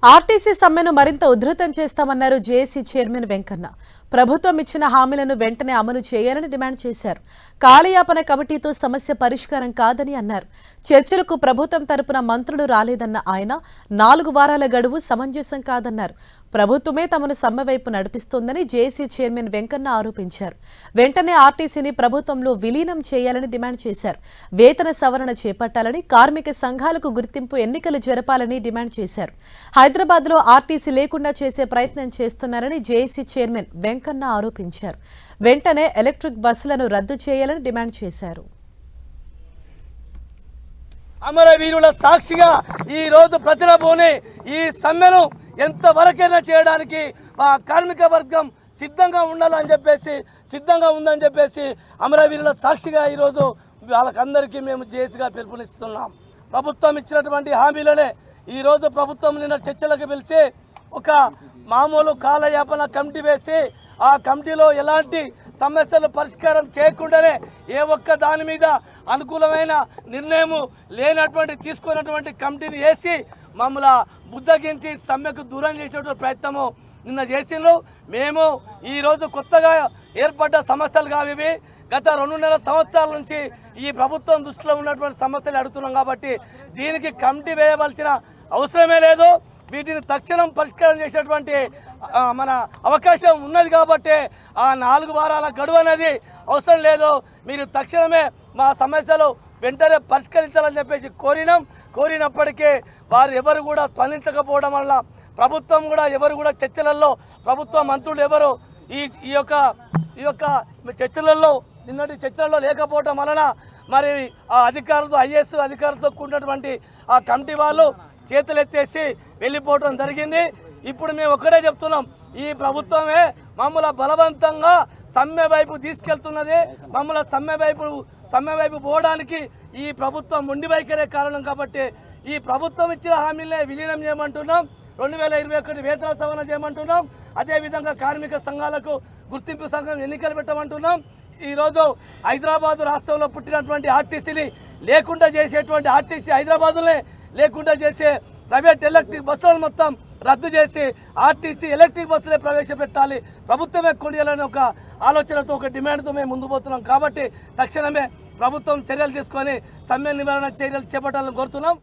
RTC సమ్మెను మరింత ఉధృతం చేస్తామన్నారు జేఏసీ చైర్మన్ వెంకన్న. ప్రభుత్వం ఇచ్చిన హామీలను వెంటనే అమలు చేయాలని డిమాండ్ చేశారు. కాలయాపన కమిటీతో సమస్య పరిష్కారం కాదని అన్నారు. చర్చలకు ప్రభుత్వం తరపున మంత్రులు రాలేదన్న ఆయన 4 వారాల గడువు సమంజసం కాదన్నారు. ప్రభుత్వమే తమను సమ్మె వైపు నడిపిస్తోందని జేఏసీ చైర్మన్ వెంకన్న ఆరోపించారు. వెంటనే ఆర్టీసీని ప్రభుత్వంలో విలీనం చేయాలని డిమాండ్ చేశారు. వేతన సవరణ చేపట్టాలని, కార్మిక సంఘాలకు గుర్తింపు ఎన్నికలు జరపాలని డిమాండ్ చేశారు. హైదరాబాద్లో ఆర్టీసీ లేకుండా చేసే ప్రయత్నం చేస్తున్నారని జేఏసీ చైర్మన్ వెంకన్న ఆరోపించారు. వెంటనే ఎలక్ట్రిక్ బస్సులను రద్దు చేయాలని డిమాండ్ చేశారు. అమరవీరుల సాక్షిగా ఈ రోజు ప్రతిరబోని ఈ సమ్మెను ఎంతవరకైనా చేయడానికి ఆ కార్మిక వర్గం సిద్ధంగా ఉందని చెప్పేసి అమరవీరుల సాక్షిగా ఈరోజు వాళ్ళకందరికీ మేము జేఏసీగా పిలుపునిస్తున్నాం. ప్రభుత్వం ఇచ్చినటువంటి హామీలనే ఈరోజు ప్రభుత్వం నిన్న చర్చలకు పిలిచి ఒక మామూలు కాలయాపన కమిటీ వేసి ఆ కమిటీలో ఎలాంటి సమస్యలు పరిష్కారం చేయకుండానే ఏ ఒక్క దాని మీద అనుకూలమైన నిర్ణయం లేనటువంటి తీసుకున్నటువంటి కమిటీని వేసి మమ్మల్ని బుజ్జగించి సమ్మెకు దూరం చేసేటువంటి ప్రయత్నము నిన్న చేసిండ్రు. మేము ఈరోజు కొత్తగా ఏర్పడ్డ సమస్యలు కావి. గత 2.5 సంవత్సరాల నుంచి ఈ ప్రభుత్వం దృష్టిలో ఉన్నటువంటి సమస్యలు అడుగుతున్నాం కాబట్టి దీనికి కమిటీ వేయవలసిన అవసరమే లేదు. వీటిని తక్షణం పరిష్కారం చేసేటువంటి మన అవకాశం ఉన్నది కాబట్టి ఆ 4 వారాల గడువు అనేది అవసరం లేదు. మీరు తక్షణమే మా సమస్యలు వెంటనే పరిష్కరించాలని చెప్పేసి కోరినప్పటికీ వారు ఎవరు కూడా స్పందించకపోవడం వల్ల ప్రభుత్వం కూడా ఎవరు కూడా చర్చలలో ప్రభుత్వ మంత్రులు ఎవరు ఈ యొక్క చర్చలలో నిన్నటి చర్చలలో లేకపోవడం వలన మరి ఆ అధికారులతో ఐఏఎస్ అధికారులతో కూడినటువంటి ఆ కమిటీ వాళ్ళు చేతులెత్తేసి వెళ్ళిపోవడం జరిగింది. ఇప్పుడు మేము ఒక్కడే చెప్తున్నాం, ఈ ప్రభుత్వమే మమ్మల్ని బలవంతంగా సమ్మె వైపు తీసుకెళ్తున్నది. మమ్మల్ని సమ్మె వైపు పోవడానికి ఈ ప్రభుత్వం మొండి వైఖరే కారణం కాబట్టి ఈ ప్రభుత్వం ఇచ్చిన హామీలనే విలీనం చేయమంటున్నాం. 2021 వేతన సవరణ చేయమంటున్నాం. అదేవిధంగా కార్మిక సంఘాలకు గుర్తింపు సంఘం ఎన్నికలు పెట్టమంటున్నాం. ఈరోజు హైదరాబాదు రాష్ట్రంలో పుట్టినటువంటి ఆర్టీసీని లేకుండా చేసేటువంటి ఆర్టీసీ హైదరాబాదులే లేకుండా చేసే ప్రైవేట్ ఎలక్ట్రిక్ బస్సులను మొత్తం రద్దు చేసి ఆర్టీసీ ఎలక్ట్రిక్ బస్సులే ప్రవేశపెట్టాలి, ప్రభుత్వమే కొనియాలని ఒక ఆలోచనతో ఒక డిమాండ్తో మేము ముందు పోతున్నాం. కాబట్టి తక్షణమే ప్రభుత్వం చర్యలు తీసుకొని సమ్మె నివారణ చర్యలు చేపట్టాలని కోరుతున్నాం.